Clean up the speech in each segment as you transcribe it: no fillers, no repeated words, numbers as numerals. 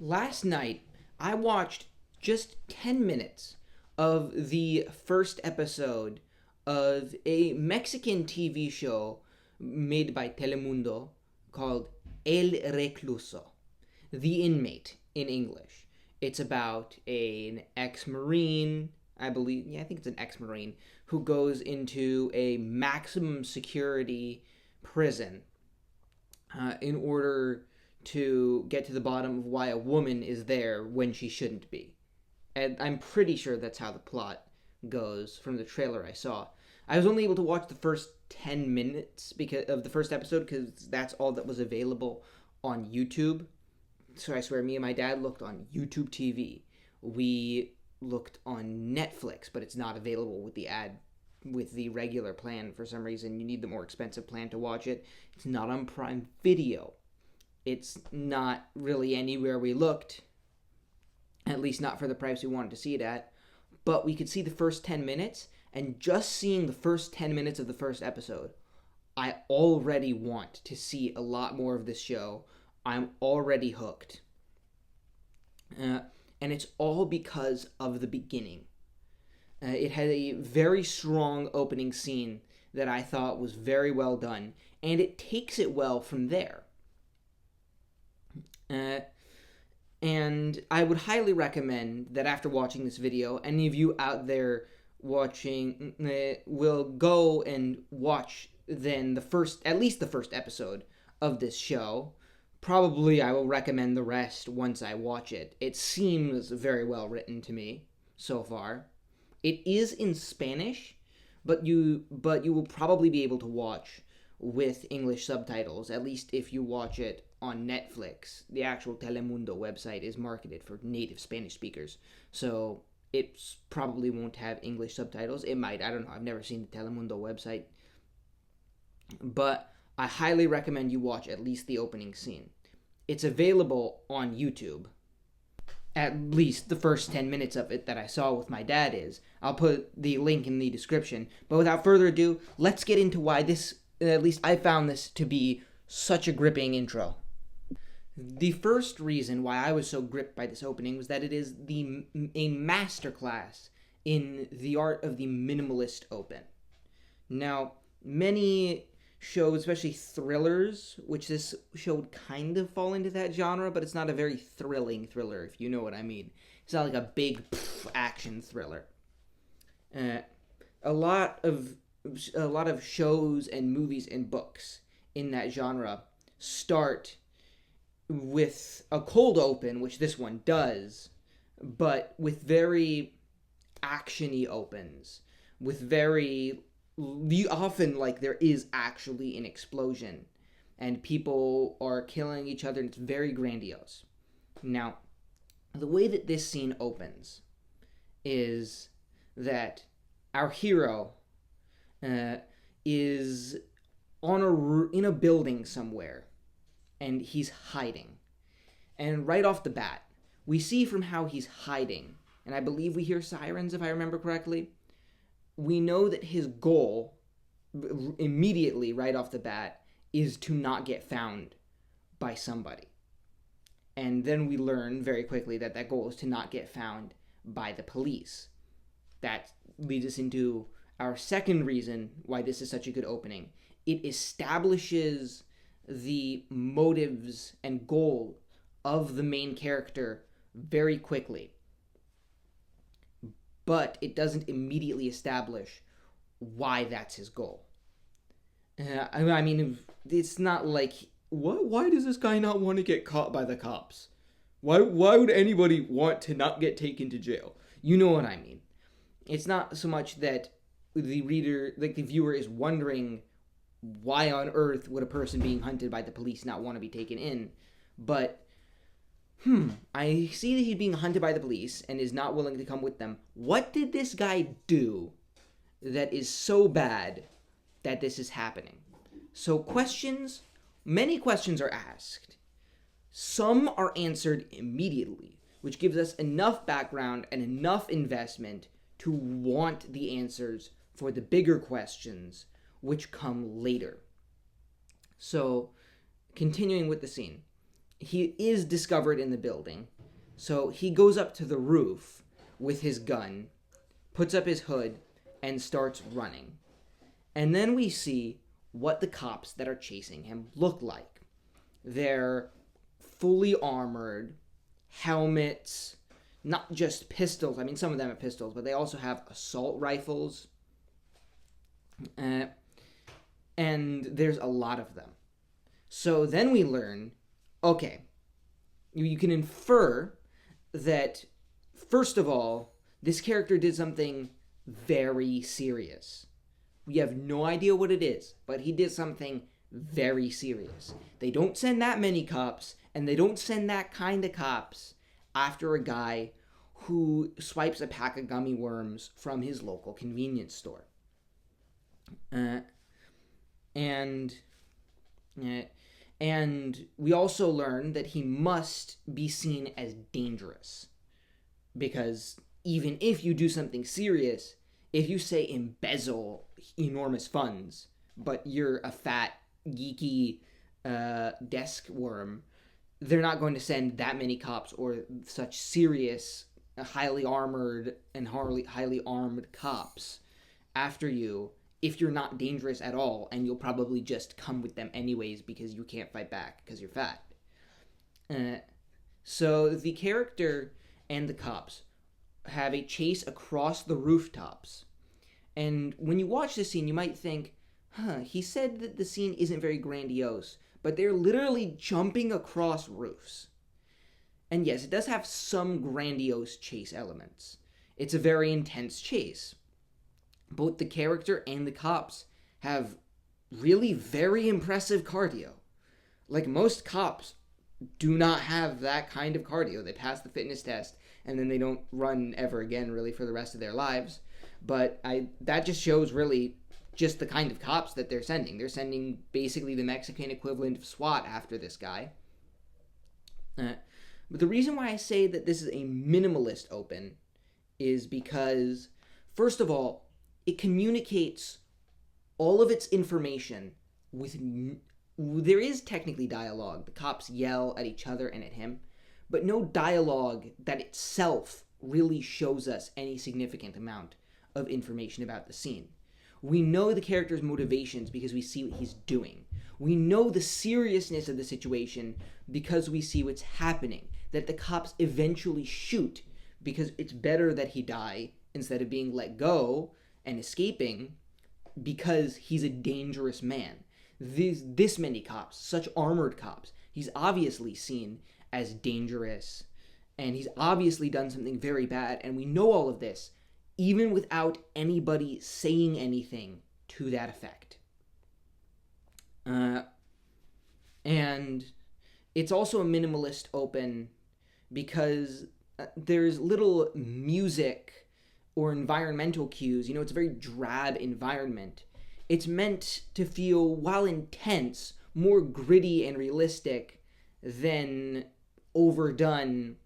Last night, I watched just 10 minutes of the first episode of a Mexican TV show made by Telemundo called El Recluso, The Inmate in English. It's about an ex-Marine, I believe, I think it's an ex-Marine, who goes into a maximum security prison in order to get to the bottom of why a woman is there when she shouldn't be. And I'm pretty sure that's how the plot goes from the trailer I saw. I was only able to watch the first 10 minutes because of the first episode because that's all that was available on YouTube. So I swear, me and my dad looked on YouTube TV. We looked on Netflix, but it's not available with the regular plan for some reason. You need the more expensive plan to watch it. It's not on Prime Video. It's not really anywhere we looked, at least not for the price we wanted to see it at. But we could see the first 10 minutes, and just seeing the first 10 minutes of the first episode, I already want to see a lot more of this show. I'm already hooked. And it's all because of the beginning. It had a very strong opening scene that I thought was very well done, and it takes it well from there. And I would highly recommend that after watching this video, any of you out there watching will go and watch then at least the first episode of this show. Probably I will recommend the rest once I watch it. It seems very well written to me so far. It is in Spanish, but you will probably be able to watch with English subtitles, at least if you watch it on Netflix. The actual Telemundo website is marketed for native Spanish speakers, so it probably won't have English subtitles. It might, I don't know, I've never seen the Telemundo website. But I highly recommend you watch at least the opening scene. It's available on YouTube. At least the first 10 minutes of it that I saw with my dad is. I'll put the link in the description. But without further ado, let's get into why at least I found this to be such a gripping intro. The first reason why I was so gripped by this opening was that it is a masterclass in the art of the minimalist open. Now, many shows, especially thrillers, which this show would kind of fall into that genre, but it's not a very thrilling thriller, if you know what I mean. It's not like a big action thriller. A lot of shows and movies and books in that genre start with a cold open, which this one does, but with very action-y opens, with very often like there is actually an explosion and people are killing each other, and it's very grandiose. Now, the way that this scene opens is that our hero is in a building somewhere, and he's hiding. And right off the bat, we see from how he's hiding, and I believe we hear sirens if I remember correctly, we know that his goal, immediately right off the bat, is to not get found by somebody. And then we learn very quickly that that goal is to not get found by the police. That leads us into our second reason why this is such a good opening. It establishes the motives and goal of the main character very quickly. But it doesn't immediately establish why that's his goal. I mean, it's not like, why does this guy not want to get caught by the cops? Why would anybody want to not get taken to jail? You know what I mean. It's not so much that the reader, like the viewer, is wondering why on earth would a person being hunted by the police not want to be taken in, but I see that he's being hunted by the police and is not willing to come with them. What did this guy do that is so bad that this is happening? So many questions are asked. Some are answered immediately, which gives us enough background and enough investment to want the answers for the bigger questions which come later. So, continuing with the scene. he is discovered in the building. So he goes up to the roof with his gun, puts up his hood, and starts running. And then we see what the cops that are chasing him look like. They're fully armored, helmets, not just pistols. I mean, some of them have pistols, but they also have assault rifles. And there's a lot of them. So then we learn, okay, you can infer that, first of all, this character did something very serious. We have no idea what it is, but he did something very serious. They don't send that many cops, and they don't send that kind of cops after a guy who swipes a pack of gummy worms from his local convenience store. And we also learn that he must be seen as dangerous. Because even if you do something serious, if you say embezzle enormous funds, but you're a fat, geeky desk worm, they're not going to send that many cops or such serious, highly armored and highly armed cops after you if you're not dangerous at all, and you'll probably just come with them anyways because you can't fight back because you're fat. So the character and the cops have a chase across the rooftops. And when you watch this scene, you might think, he said that the scene isn't very grandiose, but they're literally jumping across roofs. And yes, it does have some grandiose chase elements. It's a very intense chase. Both the character and the cops have really very impressive cardio. Like, most cops do not have that kind of cardio. They pass the fitness test, and then they don't run ever again, really, for the rest of their lives. But that just shows, really, just the kind of cops that they're sending. They're sending basically the Mexican equivalent of SWAT after this guy. But the reason why I say that this is a minimalist open is because, first of all, it communicates all of its information with... There is technically dialogue. The cops yell at each other and at him, but no dialogue that itself really shows us any significant amount of information about the scene. We know the character's motivations because we see what he's doing. We know the seriousness of the situation because we see what's happening, that the cops eventually shoot because it's better that he die instead of being let go and escaping because he's a dangerous man. This many cops, such armored cops, he's obviously seen as dangerous, and he's obviously done something very bad, and we know all of this even without anybody saying anything to that effect. And it's also a minimalist open because there's little music or environmental cues. It's a very drab environment. It's meant to feel, while intense, more gritty and realistic than overdone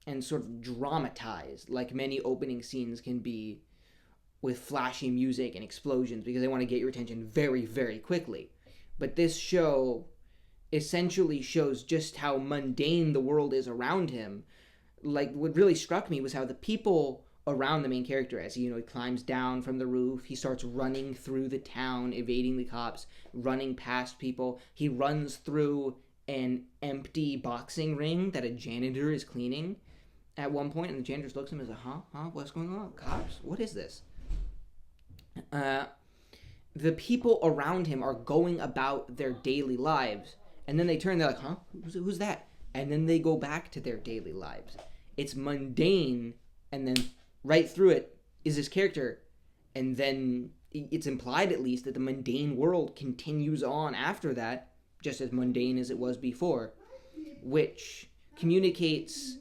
and sort of dramatized, like many opening scenes can be with flashy music and explosions because they want to get your attention very, very quickly. But this show essentially shows just how mundane the world is around him. Like, what really struck me was how the people around the main character, as he climbs down from the roof, he starts running through the town, evading the cops, running past people. He runs through an empty boxing ring that a janitor is cleaning at one point, and the janitor looks at him and says, what's going on? Cops? What is this? The people around him are going about their daily lives, and then they turn, they're like, who's that? And then they go back to their daily lives. It's mundane, and then right through it is this character, and then it's implied, at least, that the mundane world continues on after that, just as mundane as it was before, which communicates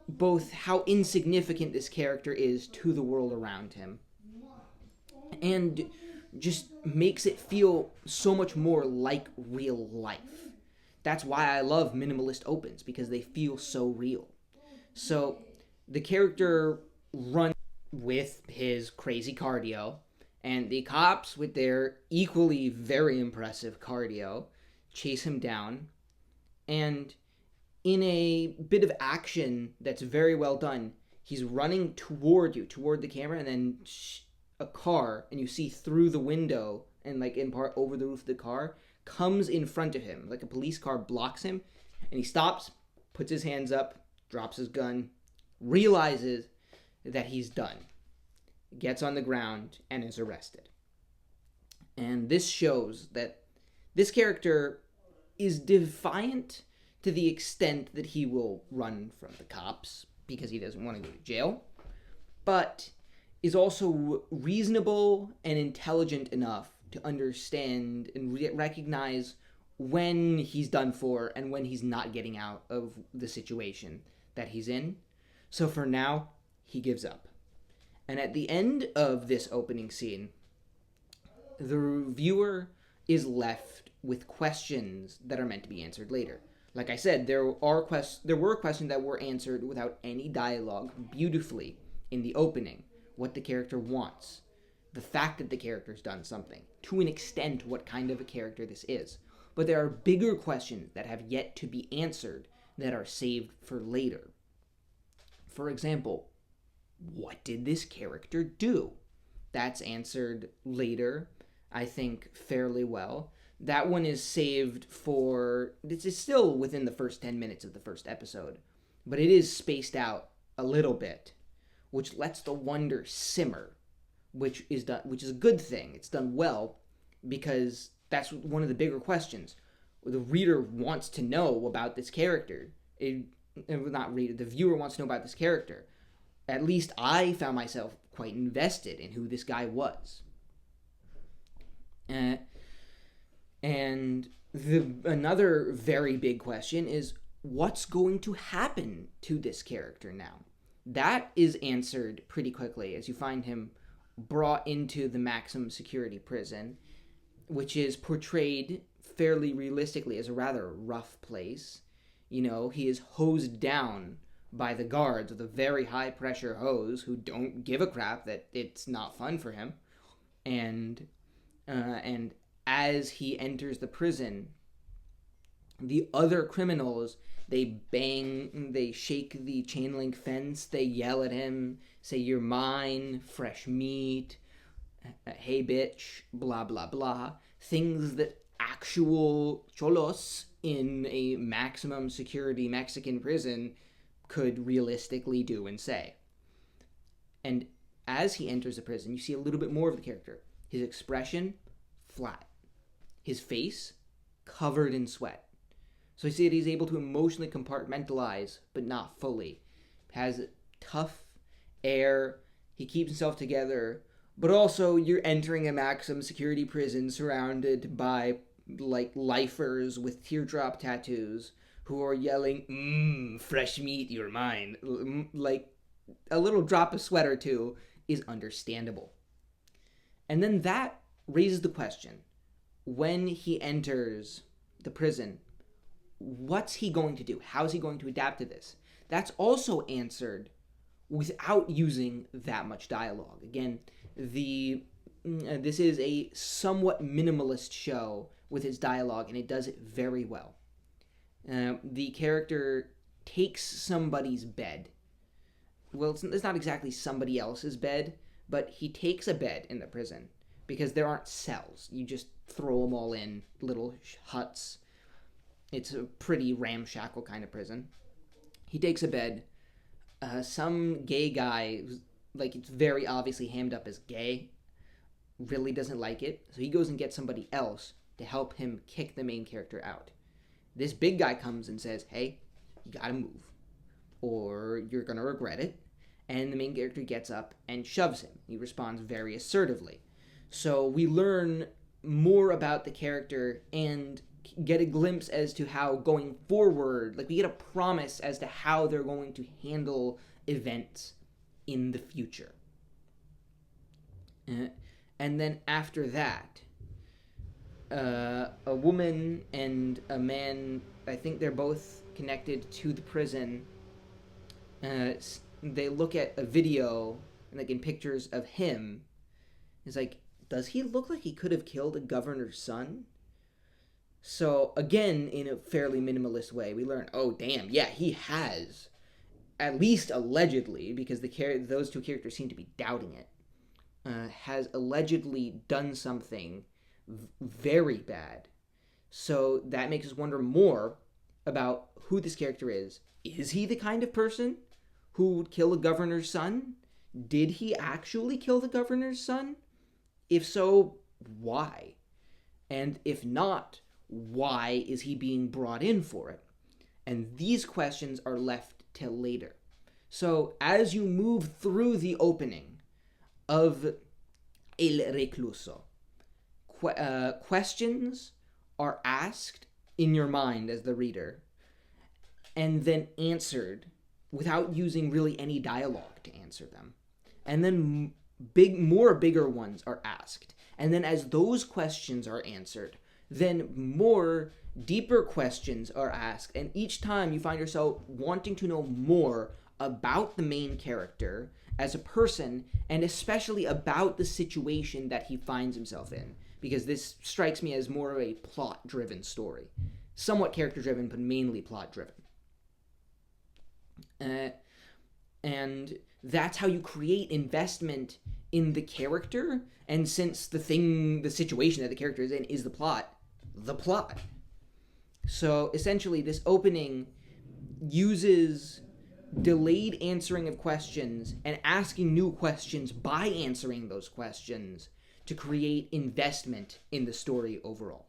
both how insignificant this character is to the world around him, and just makes it feel so much more like real life. That's why I love minimalist opens, because they feel so real. So the character runs with his crazy cardio, and the cops, with their equally very impressive cardio, chase him down. And in a bit of action that's very well done, he's running toward you, toward the camera, and then a car, and you see through the window and like in part over the roof of the car, comes in front of him. Like a police car blocks him, and he stops, puts his hands up, drops his gun, realizes that he's done, gets on the ground, and is arrested. And this shows that this character is defiant to the extent that he will run from the cops because he doesn't want to go to jail, but is also reasonable and intelligent enough to understand and recognize when he's done for and when he's not getting out of the situation that he's in. So for now, he gives up. And at the end of this opening scene, the viewer is left with questions that are meant to be answered later. Like I said, there were questions that were answered without any dialogue beautifully in the opening. What the character wants, the fact that the character's done something, to an extent what kind of a character this is. But there are bigger questions that have yet to be answered that are saved for later. For example, what did this character do? That's answered later, I think, fairly well. That one is saved for... It's still within the first 10 minutes of the first episode, but it is spaced out a little bit, which lets the wonder simmer, which is a good thing. It's done well, because that's one of the bigger questions. The reader wants to know about this character. The viewer wants to know about this character. At least I found myself quite invested in who this guy was. And another very big question is, what's going to happen to this character now? That is answered pretty quickly as you find him brought into the maximum security prison, which is portrayed fairly realistically as a rather rough place. You know, he is hosed down by the guards with a very high pressure hose who don't give a crap that it's not fun for him. And as he enters the prison, the other criminals, they shake the chain link fence, they yell at him, say, "You're mine, fresh meat, hey bitch," blah, blah, blah. Things that actual cholos in a maximum security Mexican prison could realistically do and say. And as he enters the prison, you see a little bit more of the character. His expression, flat. His face, covered in sweat. So you see that he's able to emotionally compartmentalize, but not fully. Has tough air, he keeps himself together, but also you're entering a maximum security prison surrounded by like lifers with teardrop tattoos who are yelling, fresh meat, you're mine. Like a little drop of sweat or two is understandable. And then that raises the question, when he enters the prison, what's he going to do? How's he going to adapt to this? That's also answered without using that much dialogue. Again, this is a somewhat minimalist show with its dialogue, and it does it very well. The character takes somebody's bed. Well, it's not exactly somebody else's bed, but he takes a bed in the prison because there aren't cells. You just throw them all in little huts. It's a pretty ramshackle kind of prison. He takes a bed. Some gay guy, like it's very obviously hammed up as gay, really doesn't like it. So he goes and gets somebody else to help him kick the main character out. This big guy comes and says, "Hey, you gotta move, or you're gonna regret it." And the main character gets up and shoves him. He responds very assertively. So we learn more about the character and get a glimpse as to how going forward, like we get a promise as to how they're going to handle events in the future. And then after that, a woman and a man, I think they're both connected to the prison, they look at a video, like in pictures of him. It's like, does he look like he could have killed a governor's son? So again, in a fairly minimalist way, we learn, oh damn, yeah, he has, at least allegedly, because those two characters seem to be doubting it, has allegedly done something very bad. So that makes us wonder more about who this character is. Is he the kind of person who would kill a governor's son? Did he actually kill the governor's son? If so, why? And if not, why is he being brought in for it? And these questions are left till later. So as you move through the opening of El Recluso, questions are asked in your mind as the reader and then answered without using really any dialogue to answer them. And then bigger ones are asked. And then as those questions are answered, then more deeper questions are asked. And each time you find yourself wanting to know more about the main character as a person, and especially about the situation that he finds himself in. Because this strikes me as more of a plot-driven story. Somewhat character-driven, but mainly plot-driven. And that's how you create investment in the character. And since the situation that the character is in is the plot. So essentially, this opening uses delayed answering of questions and asking new questions by answering those questions to create investment in the story overall.